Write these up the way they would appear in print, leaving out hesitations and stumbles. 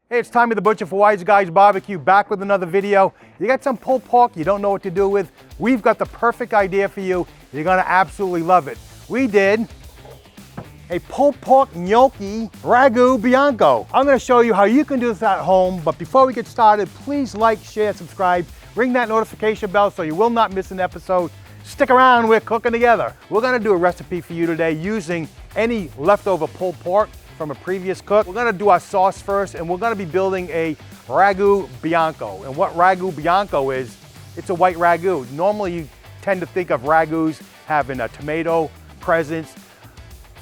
Hey, it's Tommy the Butcher for Wise Guys Barbecue, back with another video. You got some pulled pork you don't know what to do with? We've got the perfect idea for you. You're gonna absolutely love it. We did a pulled pork gnocchi ragu bianco. I'm gonna show you how you can do this at home, but before we get started, please like, share, subscribe, ring that notification bell so you will not miss an episode. Stick around, we're cooking together. We're gonna do a recipe for you today using any leftover pulled pork from a previous cook. We're gonna do our sauce first, and we're gonna be building a ragu bianco. And what ragu bianco is, it's a white ragu. Normally you tend to think of ragus having a tomato presence.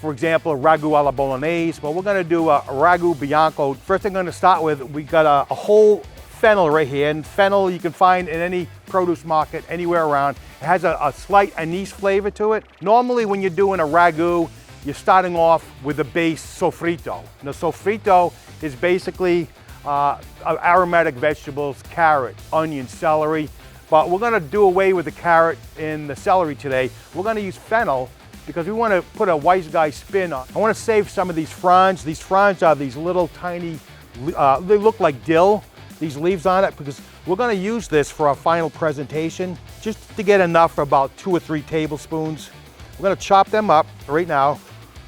For example, ragu alla bolognese, but we're gonna do a ragu bianco. First thing I'm gonna start with, we got a whole fennel right here, and fennel you can find in any produce market anywhere around. It has a slight anise flavor to it. Normally when you're doing a ragu, you're starting off with the base sofrito. Now sofrito is basically aromatic vegetables, carrot, onion, celery, but we're gonna do away with the carrot and the celery today. We're gonna use fennel because we wanna put a wise guy spin on. I wanna save some of these fronds. These fronds are these little tiny, they look like dill, these leaves on it, because we're gonna use this for our final presentation, just to get enough for about 2 or 3 tablespoons. We're gonna chop them up right now.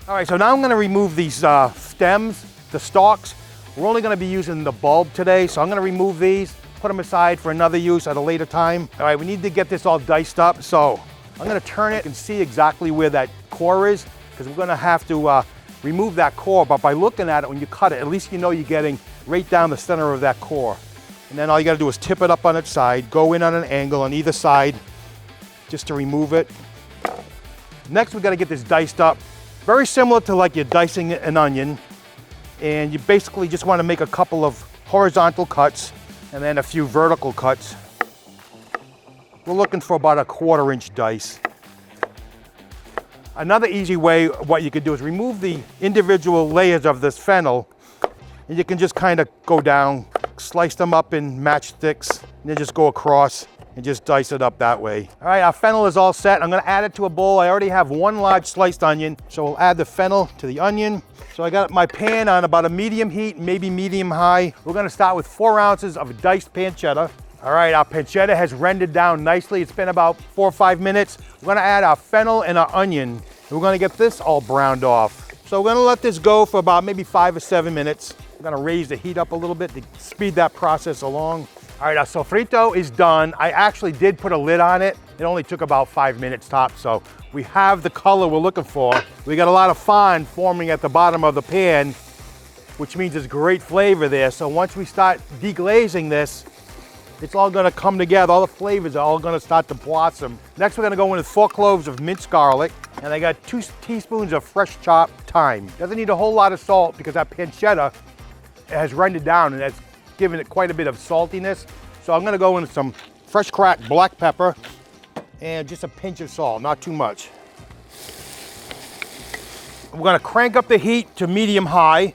All right, so now I'm gonna remove these stems, the stalks. We're only gonna be using the bulb today, so I'm gonna remove these, put them aside for another use at a later time. All right, we need to get this all diced up, so I'm gonna turn it and see exactly where that core is, because we're gonna have to remove that core, but by looking at it when you cut it, at least you know you're getting right down the center of that core. And then all you gotta do is tip it up on its side, go in on an angle on either side, just to remove it. Next, we gotta get this diced up. Very similar to like you're dicing an onion, and you basically just want to make a couple of horizontal cuts and then a few vertical cuts. We're looking for about a 1/4 inch dice. Another easy way, what you could do is remove the individual layers of this fennel, and you can just kind of go down, slice them up in matchsticks, and then just go across and just dice it up that way. All right, our fennel is all set. I'm gonna add it to a bowl. I already have 1 large sliced onion, so we'll add the fennel to the onion. So I got my pan on about a medium heat, maybe medium high. We're gonna start with 4 ounces of diced pancetta. All right, our pancetta has rendered down nicely. It's been about 4 or 5 minutes. We're gonna add our fennel and our onion. We're gonna get this all browned off. So we're gonna let this go for about maybe 5 or 7 minutes. We're gonna raise the heat up a little bit to speed that process along. All right, our sofrito is done. I actually did put a lid on it. It only took about 5 minutes tops, so we have the color we're looking for. We got a lot of fond forming at the bottom of the pan, which means there's great flavor there. So once we start deglazing this, it's all gonna come together. All the flavors are all gonna start to blossom. Next, we're gonna go in with 4 cloves of minced garlic, and I got 2 teaspoons of fresh chopped thyme. Doesn't need a whole lot of salt because that pancetta has rendered down and that's giving it quite a bit of saltiness. So I'm gonna go in with some fresh cracked black pepper and just a pinch of salt, not too much. We're gonna crank up the heat to medium high.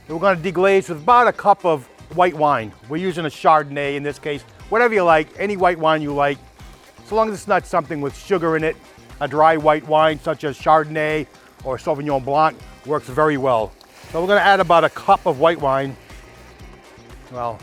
And we're gonna deglaze with about a cup of white wine. We're using a Chardonnay in this case, whatever you like, any white wine you like, so long as it's not something with sugar in it. A dry white wine such as Chardonnay or Sauvignon Blanc works very well. So we're gonna add about a cup of white wine. Well,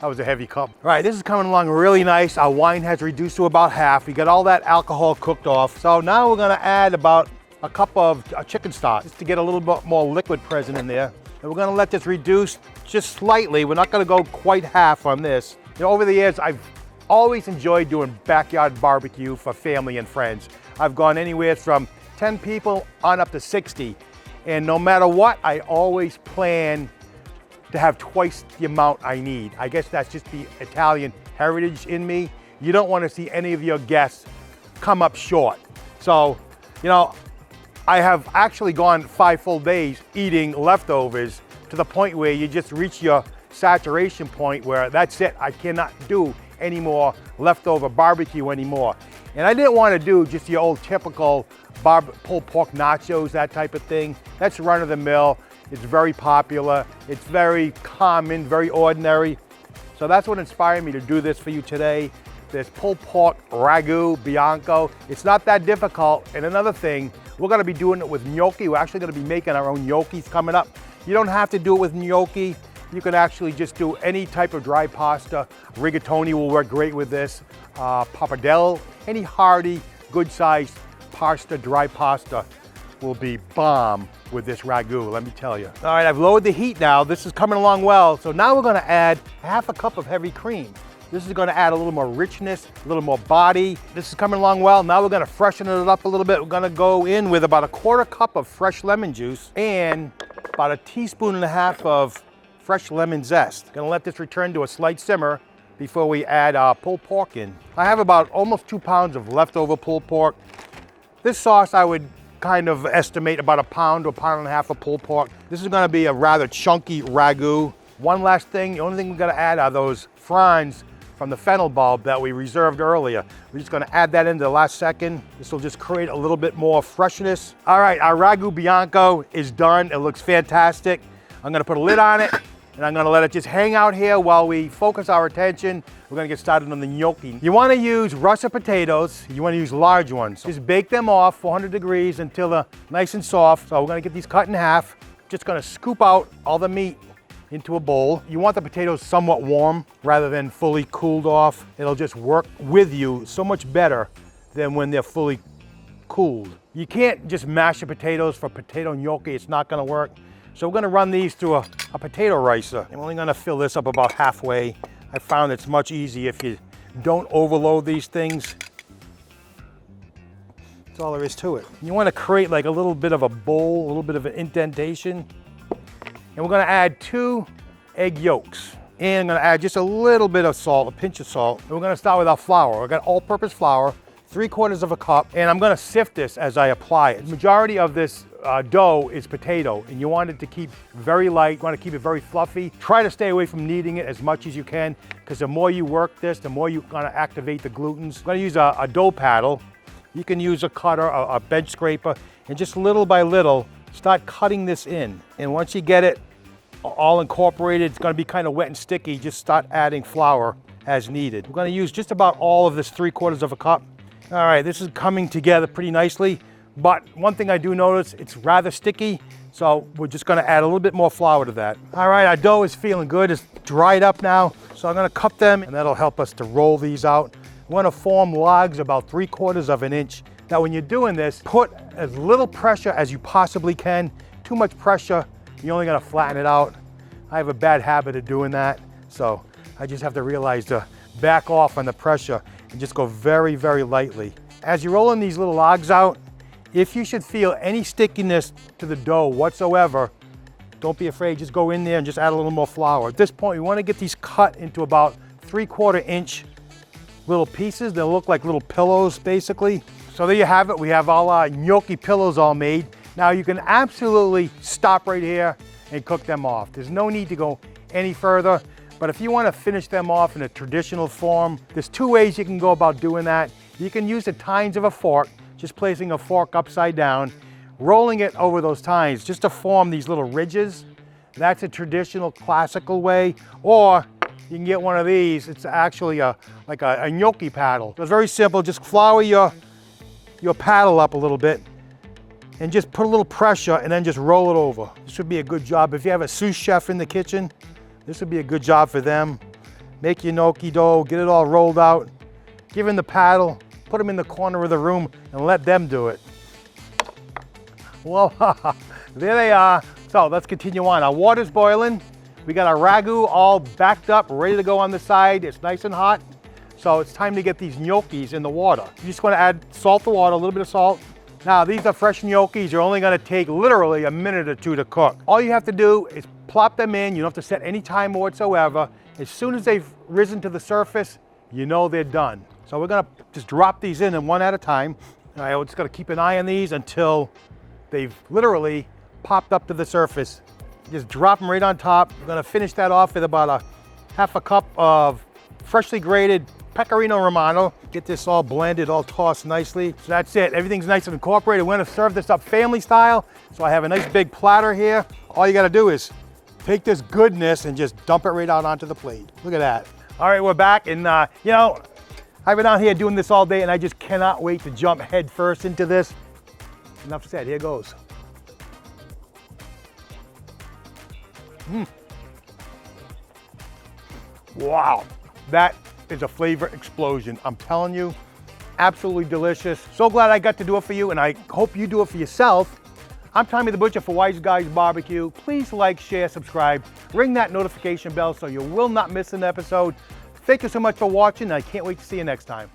that was a heavy cup. All right, this is coming along really nice. Our wine has reduced to about half. We got all that alcohol cooked off. So now we're gonna add about a cup of chicken stock, just to get a little bit more liquid present in there. And we're gonna let this reduce just slightly. We're not gonna go quite half on this. You know, over the years, I've always enjoyed doing backyard barbecue for family and friends. I've gone anywhere from 10 people on up to 60. And no matter what, I always plan to have twice the amount I need. I guess that's just the Italian heritage in me. You don't want to see any of your guests come up short. So, you know, I have actually gone 5 full days eating leftovers to the point where you just reach your saturation point where that's it. I cannot do any more leftover barbecue anymore. And I didn't want to do just your old typical pulled pork nachos, that type of thing. That's run of the mill. It's very popular, it's very common, very ordinary. So that's what inspired me to do this for you today. This pulled pork ragu bianco. It's not that difficult. And another thing, we're gonna be doing it with gnocchi. We're actually gonna be making our own gnocchis coming up. You don't have to do it with gnocchi. You can actually just do any type of dry pasta. Rigatoni will work great with this. Pappardelle, any hearty, good-sized pasta, dry pasta will be bomb with this ragu, let me tell you. All right, I've lowered the heat now. This is coming along well. So now we're gonna add half a cup of heavy cream. This is gonna add a little more richness, a little more body. This is coming along well. Now we're gonna freshen it up a little bit. We're gonna go in with about 1/4 cup of fresh lemon juice and about 1.5 teaspoons of fresh lemon zest. Gonna let this return to a slight simmer before we add pulled pork in. I have about almost 2 pounds of leftover pulled pork. This sauce I would kind of estimate about 1 pound to 1.5 pounds of pulled pork. This is gonna be a rather chunky ragu. One last thing, the only thing we're gonna add are those fronds from the fennel bulb that we reserved earlier. We're just gonna add that in the last second. This will just create a little bit more freshness. All right, our ragu bianco is done. It looks fantastic. I'm gonna put a lid on it and I'm gonna let it just hang out here while we focus our attention. We're gonna get started on the gnocchi. You wanna use russet potatoes. You wanna use large ones. Just bake them off 400 degrees until they're nice and soft. So we're gonna get these cut in half. Just gonna scoop out all the meat into a bowl. You want the potatoes somewhat warm rather than fully cooled off. It'll just work with you so much better than when they're fully cooled. You can't just mash the potatoes for potato gnocchi. It's not gonna work. So we're gonna run these through a potato ricer. I'm only gonna fill this up about halfway. I found it's much easier if you don't overload these things. That's all there is to it. You wanna create like a little bit of a bowl, a little bit of an indentation. And we're gonna add 2 egg yolks. And I'm gonna add just a little bit of salt, a pinch of salt. And we're gonna start with our flour. We've got all-purpose flour, 3/4 cup. And I'm gonna sift this as I apply it. The majority of this dough is potato, and you want it to keep very light. You wanna keep it very fluffy. Try to stay away from kneading it as much as you can, because the more you work this, the more you're gonna activate the glutens. I'm gonna use a dough paddle. You can use a cutter, a bench scraper, and just little by little, start cutting this in. And once you get it all incorporated, it's gonna be kind of wet and sticky. Just start adding flour as needed. We're gonna use just about all of this 3/4 cup. All right, this is coming together pretty nicely, but one thing I do notice, it's rather sticky, so we're just gonna add a little bit more flour to that. All right, our dough is feeling good. It's dried up now, so I'm gonna cup them, and that'll help us to roll these out. We wanna form logs about 3/4 inch. Now, when you're doing this, put as little pressure as you possibly can. Too much pressure, you're only gonna flatten it out. I have a bad habit of doing that, so I just have to realize to back off on the pressure and just go very, very lightly. As you're rolling these little logs out, if you should feel any stickiness to the dough whatsoever, don't be afraid, just go in there and just add a little more flour. At this point, we wanna get these cut into about 3/4 inch little pieces. They'll look like little pillows, basically. So there you have it. We have all our gnocchi pillows all made. Now you can absolutely stop right here and cook them off. There's no need to go any further. But if you want to finish them off in a traditional form, there's 2 ways you can go about doing that. You can use the tines of a fork, just placing a fork upside down, rolling it over those tines just to form these little ridges. That's a traditional classical way. Or you can get one of these. It's actually like a gnocchi paddle. So it's very simple. Just flour your paddle up a little bit and just put a little pressure and then just roll it over. This would be a good job. If you have a sous chef in the kitchen, this would be a good job for them. Make your gnocchi dough, get it all rolled out, give them the paddle, put them in the corner of the room and let them do it. Well, there they are. So let's continue on. Our water's boiling. We got our ragu all backed up, ready to go on the side. It's nice and hot. So it's time to get these gnocchis in the water. You just want to add salt to water, a little bit of salt. Now, these are fresh gnocchis. They're only gonna take literally a minute or 2 to cook. All you have to do is plop them in. You don't have to set any timer whatsoever. As soon as they've risen to the surface, you know they're done. So we're gonna just drop these in one at a time. All right, we're just gonna keep an eye on these until they've literally popped up to the surface. Just drop them right on top. We're gonna finish that off with about 1/2 cup of freshly grated Pecorino Romano. Get this all blended, all tossed nicely. So that's it, everything's nice and incorporated. We're gonna serve this up family style. So I have a nice big platter here. All you gotta do is take this goodness and just dump it right out onto the plate. Look at that. All right, we're back, and you know, I've been out here doing this all day and I just cannot wait to jump head first into this. Enough said, here goes. Wow, that is a flavor explosion. I'm telling you, absolutely delicious. So glad I got to do it for you, and I hope you do it for yourself. I'm Tommy the Butcher for Wise Guys Barbecue. Please like, share, subscribe, ring that notification bell so you will not miss an episode. Thank you so much for watching. I can't wait to see you next time.